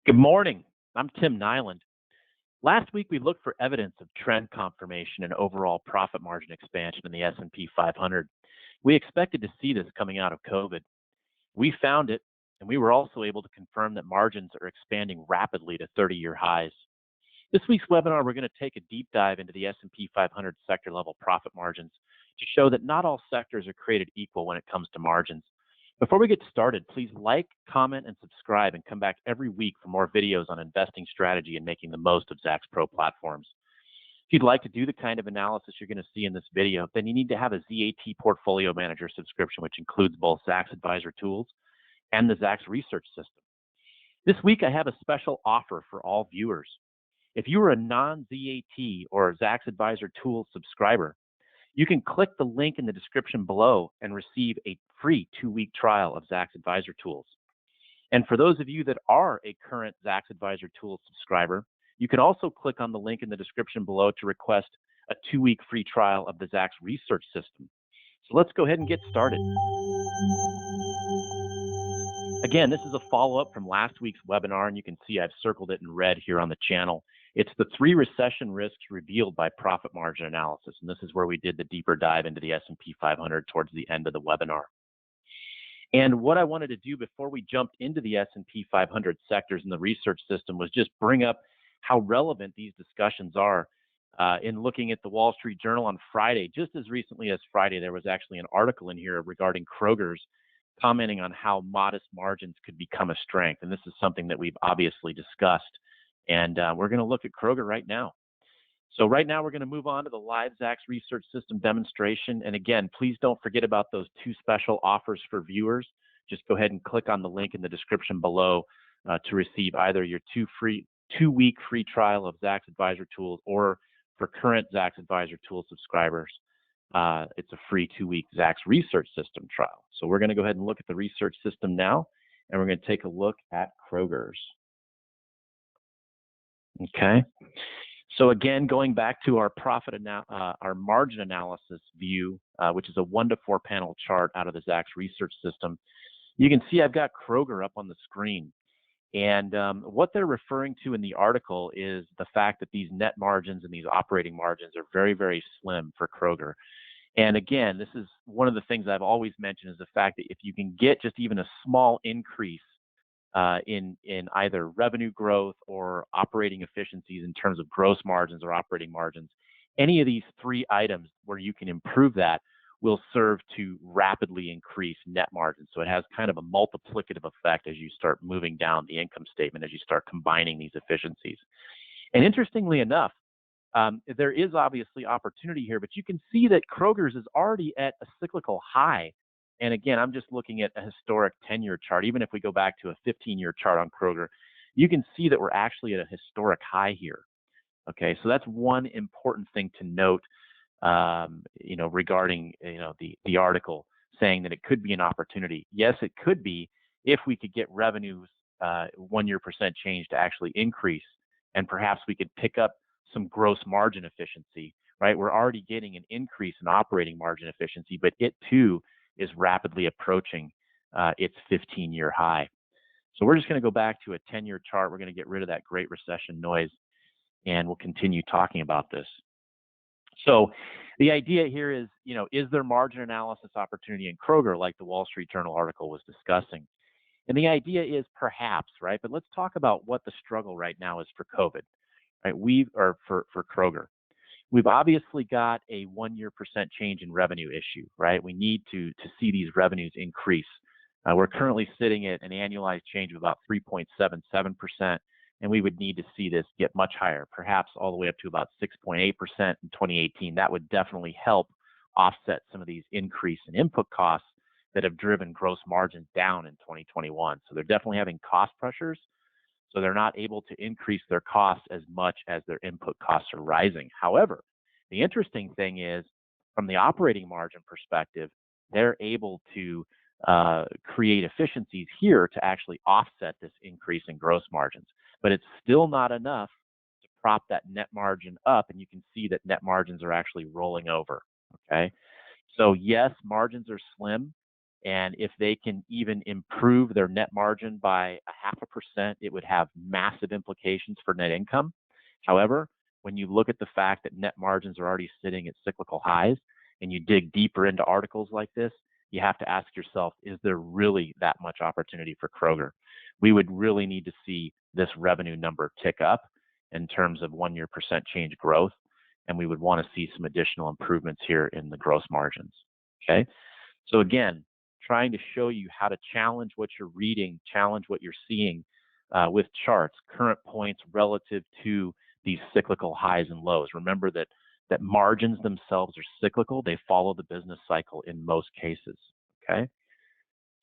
Good morning. I'm Tim Nyland. Last week we looked for evidence of trend confirmation and overall profit margin expansion in the S&P 500. We expected to see this coming out of COVID. We found it, and we were also able to confirm that margins are expanding rapidly to 30-year highs. This week's webinar, we're going to take a deep dive into the S&P 500 sector level profit margins to show that not all sectors are created equal when it comes to margins. Before we get started, please like, comment, and subscribe, and come back every week for more videos on investing strategy and making the most of Zacks Pro platforms. If you'd like to do the kind of analysis you're going to see in this video, then you need to have a ZAT Portfolio Manager subscription, which includes both Zacks Advisor Tools and the Zacks Research System. This week, I have a special offer for all viewers. If you are a non-ZAT or Zacks Advisor Tools subscriber, you can click the link in the description below and receive a free 2-week trial of Zacks Advisor Tools. And for those of you that are a current Zacks Advisor Tools subscriber, you can also click on the link in the description below to request a 2-week free trial of the Zacks Research System. So let's go ahead and get started. Again, this is a follow-up from last week's webinar, and you can see I've circled it in red here on the channel. It's the 3 recession risks revealed by profit margin analysis, and this is where we did the deeper dive into the S&P 500 towards the end of the webinar. And what I wanted to do before we jumped into the S&P 500 sectors in the research system was just bring up how relevant these discussions are. In looking at the Wall Street Journal on Friday, just as recently as Friday, there was actually an article in here regarding Kroger's commenting on how modest margins could become a strength. And this is something that we've obviously discussed. And we're going to look at Kroger right now. So right now, we're going to move on to the live Zacks Research System demonstration. And again, please don't forget about those 2 special offers for viewers. Just go ahead and click on the link in the description below to receive either your 2-week free trial of Zacks Advisor Tools, or for current Zacks Advisor Tools subscribers, it's a free 2-week Zacks Research System trial. So we're going to go ahead and look at the research system now, and we're going to take a look at Kroger's. Okay. So again, going back to our our margin analysis view, which is a 1 to 4 panel chart out of the Zacks Research System, you can see I've got Kroger up on the screen. And what they're referring to in the article is the fact that these net margins and these operating margins are very, very slim for Kroger. And again, this is one of the things I've always mentioned, is the fact that if you can get just even a small increase in either revenue growth or operating efficiencies in terms of gross margins or operating margins, any of these 3 items where you can improve that will serve to rapidly increase net margins. So it has kind of a multiplicative effect as you start moving down the income statement, as you start combining these efficiencies. And interestingly enough, there is obviously opportunity here, but you can see that Kroger's is already at a cyclical high. And again, I'm just looking at a historic 10-year chart. Even if we go back to a 15-year chart on Kroger, you can see that we're actually at a historic high here. Okay, so that's one important thing to note, regarding, the article saying that it could be an opportunity. Yes, it could be if we could get revenues 1-year percent change to actually increase, and perhaps we could pick up some gross margin efficiency, right? We're already getting an increase in operating margin efficiency, but it too is rapidly approaching its 15-year high. So we're just going to go back to a 10-year chart. We're going to get rid of that Great Recession noise, and we'll continue talking about this. So the idea here is, is there margin analysis opportunity in Kroger, like the Wall Street Journal article was discussing? And the idea is perhaps, right? But let's talk about what the struggle right now is for COVID, right? For Kroger. We've obviously got a 1-year percent change in revenue issue, right? We need to see these revenues increase. We're currently sitting at an annualized change of about 3.77%, and we would need to see this get much higher, perhaps all the way up to about 6.8% in 2018. That would definitely help offset some of these increase in input costs that have driven gross margins down in 2021. So they're definitely having cost pressures. So they're not able to increase their costs as much as their input costs are rising. However, the interesting thing is, from the operating margin perspective, they're able to create efficiencies here to actually offset this increase in gross margins. But it's still not enough to prop that net margin up, and you can see that net margins are actually rolling over, okay? So yes, margins are slim, And if they can even improve their net margin by 0.5%, it would have massive implications for net income. However, when you look at the fact that net margins are already sitting at cyclical highs and you dig deeper into articles like this, you have to ask yourself, is there really that much opportunity for Kroger? We would really need to see this revenue number tick up in terms of 1 year percent change growth, and we would want to see some additional improvements here in the gross margins. Okay, so again, trying to show you how to challenge what you're reading, challenge what you're seeing with charts, current points relative to these cyclical highs and lows. Remember that margins themselves are cyclical. They follow the business cycle in most cases. Okay,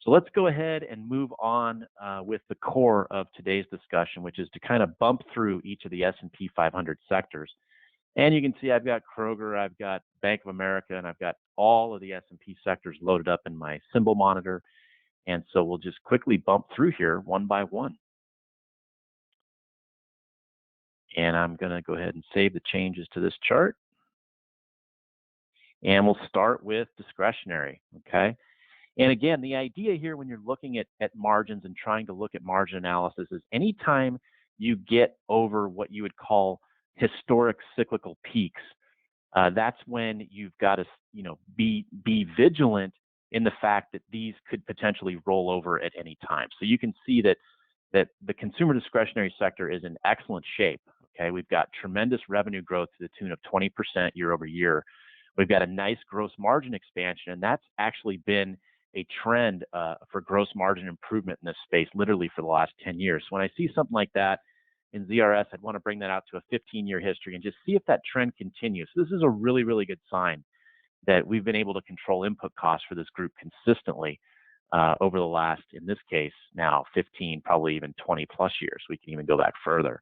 so let's go ahead and move on with the core of today's discussion, which is to kind of bump through each of the S&P 500 sectors. And you can see I've got Kroger, I've got Bank of America, and I've got all of the S&P sectors loaded up in my symbol monitor. And so we'll just quickly bump through here one by one. And I'm going to go ahead and save the changes to this chart. And we'll start with discretionary, okay? And again, the idea here when you're looking at margins and trying to look at margin analysis is anytime you get over what you would call historic cyclical peaks, that's when you've got to, be vigilant in the fact that these could potentially roll over at any time. So you can see that the consumer discretionary sector is in excellent shape. Okay, we've got tremendous revenue growth to the tune of 20% year over year. We've got a nice gross margin expansion, and that's actually been a trend for gross margin improvement in this space literally for the last 10 years. So when I see something like that in ZRS, I'd want to bring that out to a 15-year history and just see if that trend continues. So this is a really, really good sign that we've been able to control input costs for this group consistently over the last, in this case, now 15, probably even 20 plus years. We can even go back further.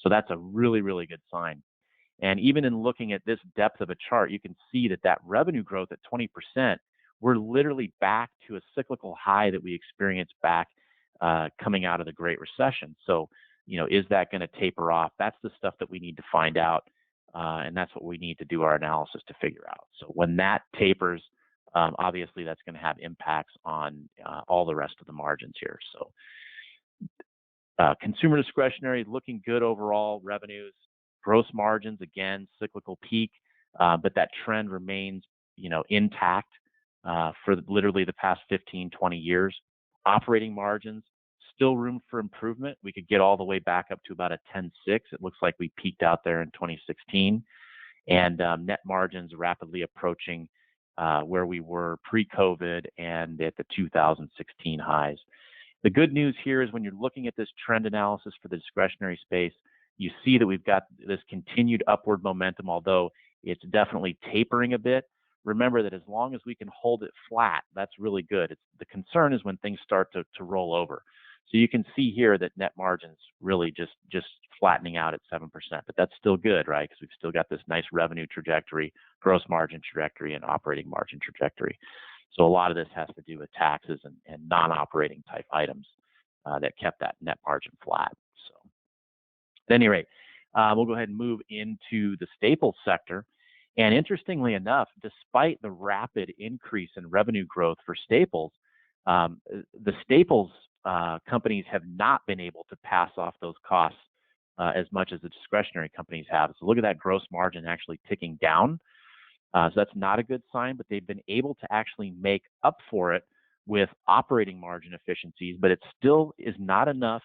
So that's a really, really good sign. And even in looking at this depth of a chart, you can see that revenue growth at 20%, we're literally back to a cyclical high that we experienced back coming out of the Great Recession. So, is that going to taper off? That's the stuff that we need to find out. And that's what we need to do our analysis to figure out. So when that tapers, obviously that's going to have impacts on all the rest of the margins here. So consumer discretionary looking good overall, revenues, gross margins, again, cyclical peak, but that trend remains, intact for literally the past 15, 20 years. Operating margins, still room for improvement. We could get all the way back up to about a 10.6. It looks like we peaked out there in 2016. And net margins rapidly approaching where we were pre-COVID and at the 2016 highs. The good news here is when you're looking at this trend analysis for the discretionary space, you see that we've got this continued upward momentum, although it's definitely tapering a bit. Remember that as long as we can hold it flat, that's really good. The concern is when things start to roll over. So you can see here that net margins really just flattening out at 7%, but that's still good, right? Because we've still got this nice revenue trajectory, gross margin trajectory, and operating margin trajectory. So a lot of this has to do with taxes and non-operating type items that kept that net margin flat. So at any rate, we'll go ahead and move into the staples sector. And interestingly enough, despite the rapid increase in revenue growth for staples, the staples companies have not been able to pass off those costs as much as the discretionary companies have. So look at that gross margin actually ticking down. So that's not a good sign, but they've been able to actually make up for it with operating margin efficiencies, but it still is not enough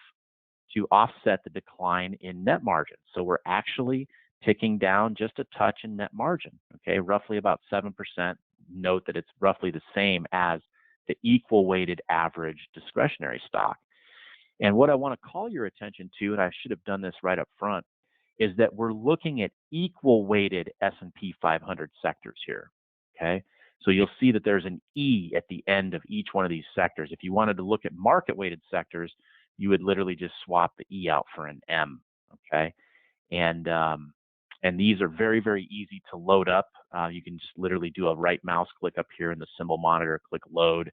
to offset the decline in net margin. So we're actually ticking down just a touch in net margin, okay, roughly about 7%. Note that it's roughly the same as the equal weighted average discretionary stock. And what I want to call your attention to, and I should have done this right up front, is that we're looking at equal weighted S&P 500 sectors here, okay? So you'll see that there's an E at the end of each one of these sectors. If you wanted to look at market weighted sectors, you would literally just swap the E out for an M, okay? And these are very, very easy to load up. You can just literally do a right mouse click up here in the symbol monitor, click load,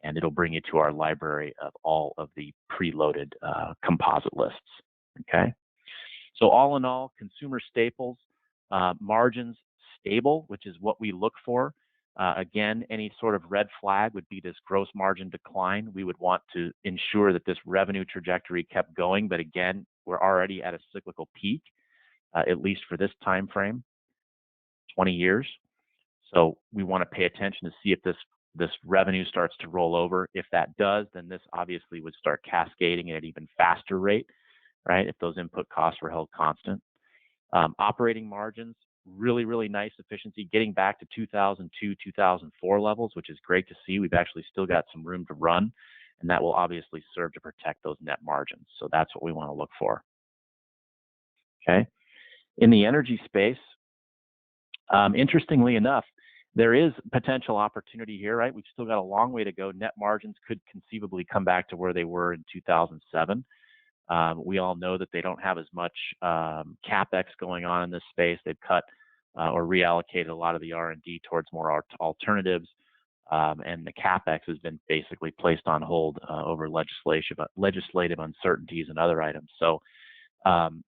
and it'll bring you to our library of all of the preloaded composite lists, okay? So all in all, consumer staples, margins stable, which is what we look for. Again, any sort of red flag would be this gross margin decline. We would want to ensure that this revenue trajectory kept going, but again, we're already at a cyclical peak, at least for this time frame, 20 years. So we want to pay attention to see if this revenue starts to roll over. If that does, then this obviously would start cascading at an even faster rate, right? If those input costs were held constant. Operating margins, really, really nice efficiency, getting back to 2002, 2004 levels, which is great to see. We've actually still got some room to run, and that will obviously serve to protect those net margins. So that's what we want to look for. Okay. In the energy space, interestingly enough, there is potential opportunity here, right? We've still got a long way to go. Net margins could conceivably come back to where they were in 2007. We all know that they don't have as much CapEx going on in this space. They've cut or reallocated a lot of the R&D towards more alternatives, and the CapEx has been basically placed on hold over legislative uncertainties and other items. So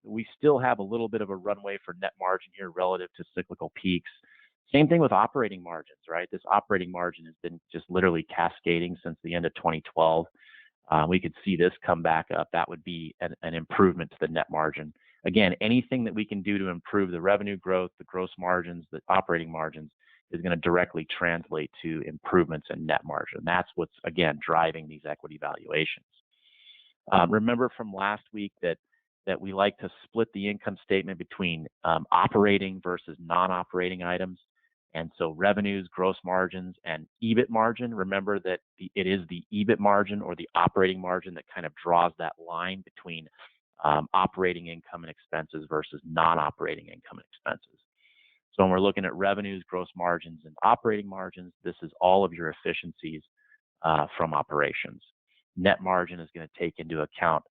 we still have a little bit of a runway for net margin here relative to cyclical peaks. Same thing with operating margins, right? This operating margin has been just literally cascading since the end of 2012. We could see this come back up. That would be an improvement to the net margin. Again, anything that we can do to improve the revenue growth, the gross margins, the operating margins is going to directly translate to improvements in net margin. That's what's, again, driving these equity valuations. Remember from last week that we like to split the income statement between operating versus non-operating items. And so revenues, gross margins, and EBIT margin, remember that it is the EBIT margin or the operating margin that kind of draws that line between operating income and expenses versus non-operating income and expenses. So when we're looking at revenues, gross margins, and operating margins, this is all of your efficiencies from operations. Net margin is going to take into account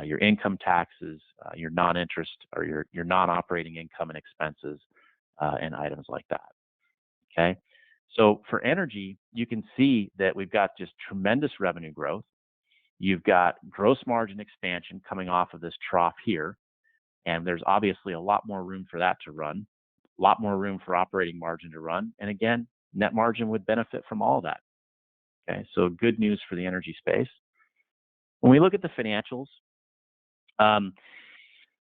your income taxes, your non-interest or your non-operating income and expenses, and items like that. Okay, so for energy, you can see that we've got just tremendous revenue growth. You've got gross margin expansion coming off of this trough here, and there's obviously a lot more room for that to run, a lot more room for operating margin to run, and again, net margin would benefit from all of that. Okay, so good news for the energy space. When we look at the financials,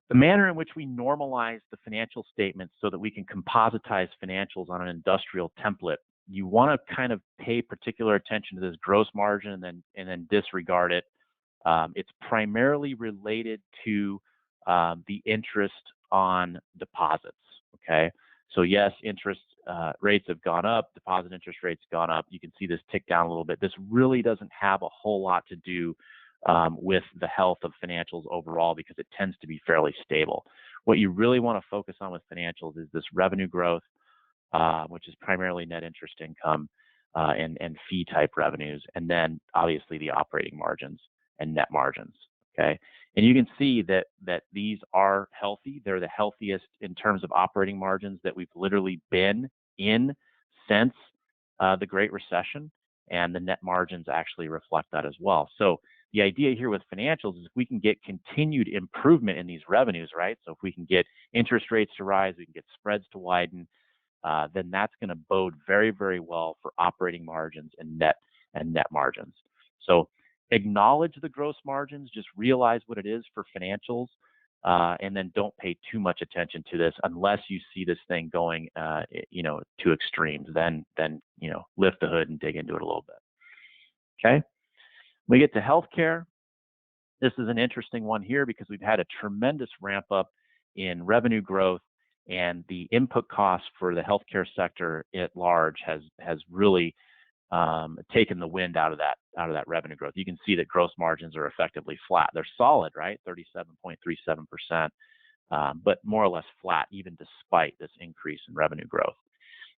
the manner in which we normalize the financial statements so that we can compositize financials on an industrial template, you want to kind of pay particular attention to this gross margin and then disregard it. It's primarily related to the interest on deposits. Okay, so yes, interest rates have gone up, deposit interest rates gone up. You can see this tick down a little bit. This really doesn't have a whole lot to do with the health of financials overall because it tends to be fairly stable. What you really want to focus on with financials is this revenue growth, which is primarily net interest income and fee type revenues, and then obviously the operating margins and net margins. Okay, and you can see that these are healthy. They're the healthiest in terms of operating margins that we've literally been in since the Great Recession, and the net margins actually reflect that as well. So the idea here with financials is if we can get continued improvement in these revenues, right? So if we can get interest rates to rise, we can get spreads to widen, then that's going to bode very, very well for operating margins and net margins. So acknowledge the gross margins, just realize what it is for financials, and then don't pay too much attention to this unless you see this thing going, to extremes. Then lift the hood and dig into it a little bit. Okay. We get to healthcare. This is an interesting one here because we've had a tremendous ramp up in revenue growth, and the input costs for the healthcare sector at large has really taken the wind out of that revenue growth. You can see that gross margins are effectively flat. They're solid, right? 37.37%, but more or less flat even despite this increase in revenue growth.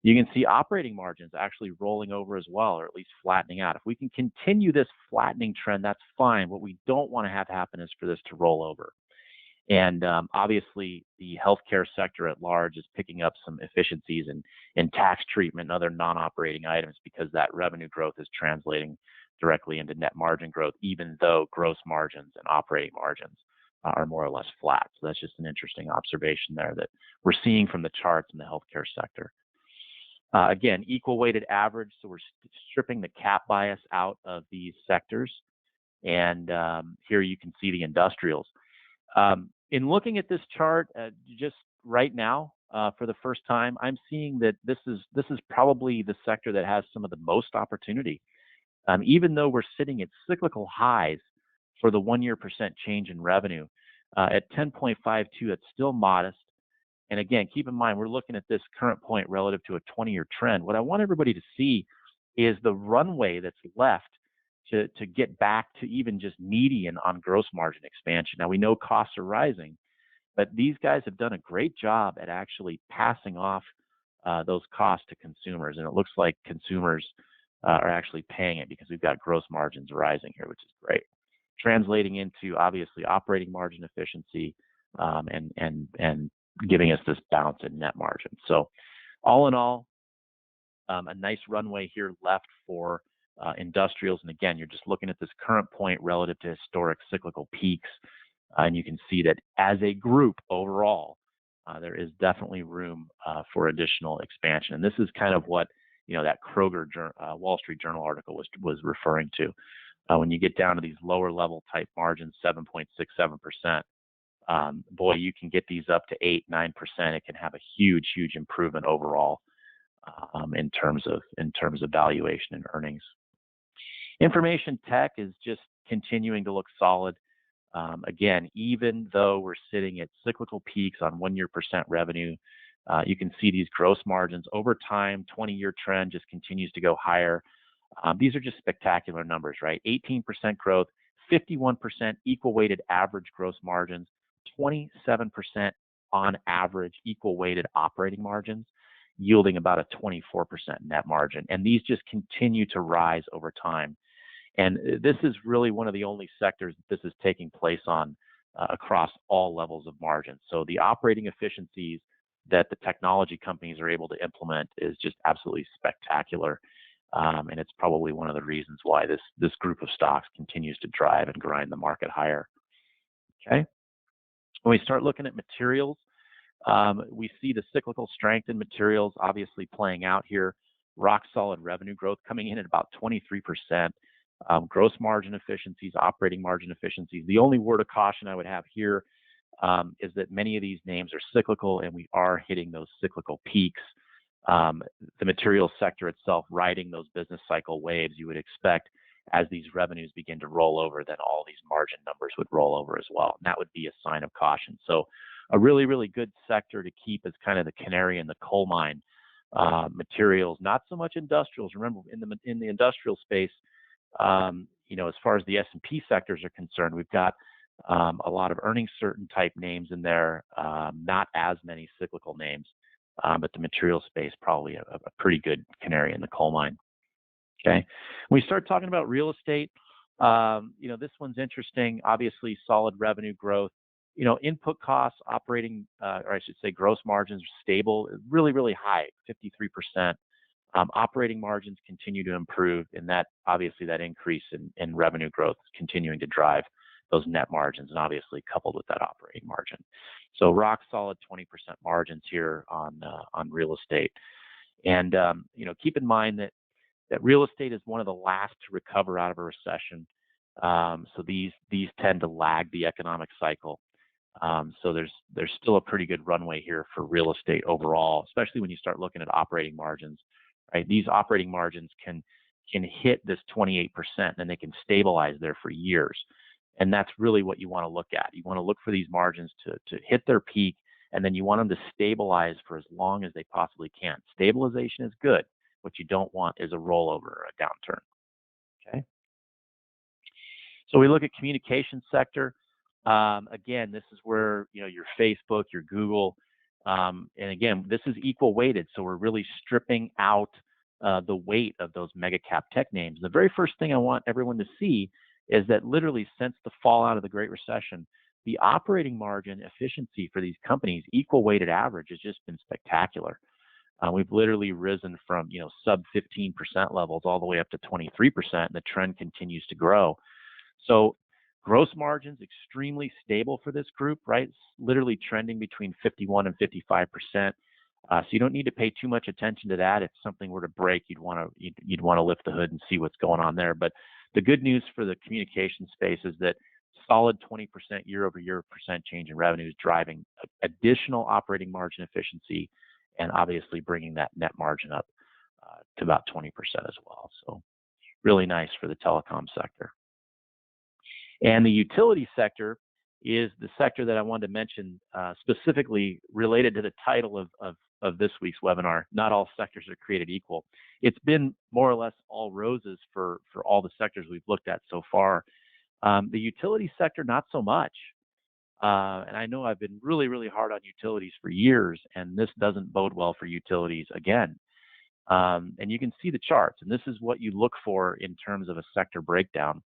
You can see operating margins actually rolling over as well, or at least flattening out. If we can continue this flattening trend, that's fine. What we don't want to have happen is for this to roll over. And obviously, the healthcare sector at large is picking up some efficiencies in tax treatment and other non-operating items because that revenue growth is translating directly into net margin growth, even though gross margins and operating margins are more or less flat. So that's just an interesting observation there that we're seeing from the charts in the healthcare sector. Again, equal weighted average, so we're stripping the cap bias out of these sectors. And here you can see the industrials. In looking at this chart, just right now, for the first time, I'm seeing that this is probably the sector that has some of the most opportunity. Even though we're sitting at cyclical highs for the 1-year percent change in revenue, at 10.52, it's still modest. And again, keep in mind, we're looking at this current point relative to a 20-year trend. What I want everybody to see is the runway that's left to get back to even just median on gross margin expansion. Now, we know costs are rising, but these guys have done a great job at actually passing off those costs to consumers. And it looks like consumers are actually paying it because we've got gross margins rising here, which is great. Translating into obviously operating margin efficiency and giving us this bounce in net margin. So all in all, a nice runway here left for industrials. And again, you're just looking at this current point relative to historic cyclical peaks. And you can see that as a group overall, there is definitely room for additional expansion. And this is kind of what that Kroger Wall Street Journal article was referring to. When you get down to these lower level type margins, 7.67%, boy, you can get these up to 8-9%. It can have a huge improvement overall in terms of valuation and earnings. Information tech is just continuing to look solid. Again, even though we're sitting at cyclical peaks on 1-year percent revenue, you can see these gross margins over time. 20-year trend just continues to go higher. These are just spectacular numbers, right? 18% growth, 51% equal weighted average gross margins, 27% on average equal weighted operating margins, yielding about a 24% net margin. And these just continue to rise over time. And this is really one of the only sectors that this is taking place on across all levels of margins. So the operating efficiencies that the technology companies are able to implement is just absolutely spectacular. And it's probably one of the reasons why this group of stocks continues to drive and grind the market higher. Okay. When we start looking at materials, we see the cyclical strength in materials obviously playing out here. Rock solid revenue growth coming in at about 23%. Gross margin efficiencies, operating margin efficiencies. The only word of caution I would have here is that many of these names are cyclical, and we are hitting those cyclical peaks. The materials sector itself riding those business cycle waves you would expect as these revenues begin to roll over, then all these margin numbers would roll over as well. And that would be a sign of caution. So a really good sector to keep as kind of the canary in the coal mine. Materials, not so much industrials. Remember, in the industrial space, as far as the S&P sectors are concerned, we've got a lot of earnings certain type names in there, not as many cyclical names, but the material space probably a pretty good canary in the coal mine. Okay, when we start talking about real estate, this one's interesting. Obviously, solid revenue growth. Input costs, operating, or I should say, gross margins are stable, really high, 53%. Operating margins continue to improve, and that obviously that increase in revenue growth is continuing to drive those net margins, and obviously coupled with that operating margin. So rock solid 20% margins here on real estate. And keep in mind that real estate is one of the last to recover out of a recession. So these tend to lag the economic cycle. So there's still a pretty good runway here for real estate overall, especially when you start looking at operating margins. Right, these operating margins can hit this 28%, and they can stabilize there for years. And that's really what you want to look at. You want to look for these margins to hit their peak, and then you want them to stabilize for as long as they possibly can. Stabilization is good. What you don't want is a rollover or a downturn. Okay. So we look at communication sector. Again, this is where your Facebook, your Google, and again, this is equal weighted. So we're really stripping out the weight of those mega cap tech names. The very first thing I want everyone to see is that literally since the fallout of the Great Recession, the operating margin efficiency for these companies, equal weighted average, has just been spectacular. We've literally risen from sub 15% levels all the way up to 23%, and the trend continues to grow. So gross margins extremely stable for this group, right? It's literally trending between 51 and 55%. So you don't need to pay too much attention to that. If something were to break, you'd want to lift the hood and see what's going on there. But the good news for the communication space is that solid 20% year-over-year percent change in revenue is driving additional operating margin efficiency, and obviously bringing that net margin up to about 20% as well. So really nice for the telecom sector. And the utility sector is the sector that I wanted to mention specifically related to the title of this week's webinar. Not all sectors are created equal. It's been more or less all roses for all the sectors we've looked at so far. The utility sector, not so much. And I know I've been really, really hard on utilities for years, and this doesn't bode well for utilities again. And you can see the charts, and this is what you look for in terms of a sector breakdown.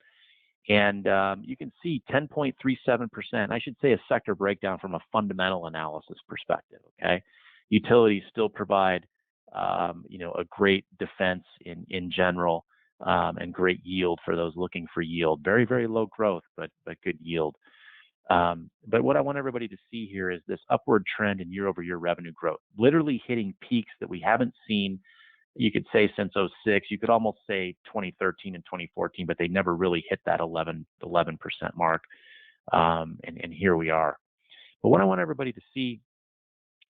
And you can see 10.37%, I should say a sector breakdown from a fundamental analysis perspective, okay? Utilities still provide, a great defense in general, and great yield for those looking for yield. Very, very low growth, but good yield. But what I want everybody to see here is this upward trend in year-over-year revenue growth, literally hitting peaks that we haven't seen, you could say, since 06. You could almost say 2013 and 2014, but they never really hit that 11% mark. And here we are. But what I want everybody to see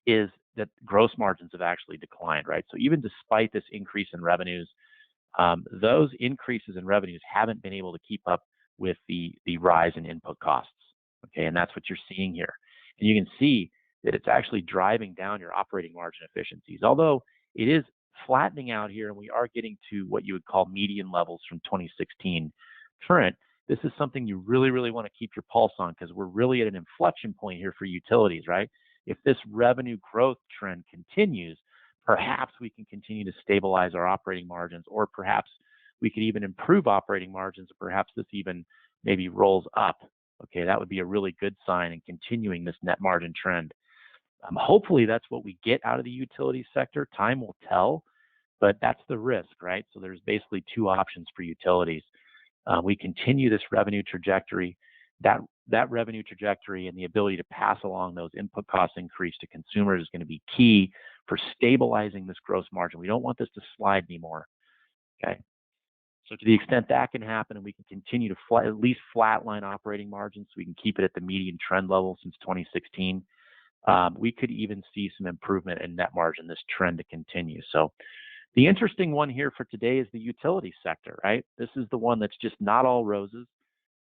is that gross margins have actually declined, right? So even despite this increase in revenues, those increases in revenues haven't been able to keep up with the rise in input costs. Okay, and that's what you're seeing here. And you can see that it's actually driving down your operating margin efficiencies. Although it is flattening out here, and we are getting to what you would call median levels from 2016 current, this is something you really, really want to keep your pulse on, because we're really at an inflection point here for utilities, right? If this revenue growth trend continues, perhaps we can continue to stabilize our operating margins, or perhaps we could even improve operating margins, or perhaps this even maybe rolls up. Okay, that would be a really good sign in continuing this net margin trend. Hopefully that's what we get out of the utility sector. Time will tell, but that's the risk, right? So there's basically two options for utilities. We continue this revenue trajectory. That revenue trajectory and the ability to pass along those input cost increase to consumers is going to be key for stabilizing this gross margin. We don't want this to slide anymore, okay? So to the extent that can happen, and we can continue to at least flatline operating margins, so we can keep it at the median trend level since 2016, we could even see some improvement in net margin, this trend to continue. So the interesting one here for today is the utility sector, right? This is the one that's just not all roses,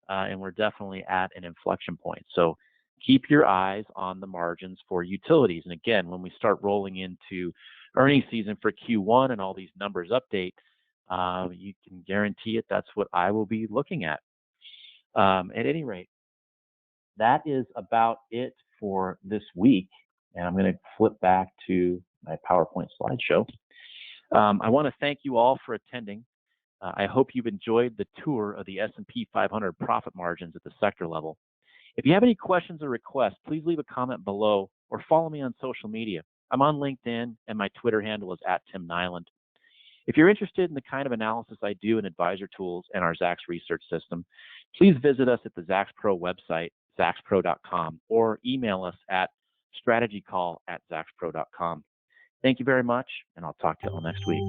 and we're definitely at an inflection point. So keep your eyes on the margins for utilities. And again, when we start rolling into earnings season for Q1 and all these numbers update, you can guarantee it, that's what I will be looking at. At any rate, that is about it for this week. And I'm going to flip back to my PowerPoint slideshow. I want to thank you all for attending. I hope you've enjoyed the tour of the S&P 500 profit margins at the sector level. If you have any questions or requests, please leave a comment below or follow me on social media. I'm on LinkedIn, and my Twitter handle is @TimNyland. If you're interested in the kind of analysis I do in advisor tools and our Zacks research system, please visit us at the Zacks Pro website, ZacksPro.com, or email us at strategycall@ZacksPro.com. Thank you very much, and I'll talk to you all next week.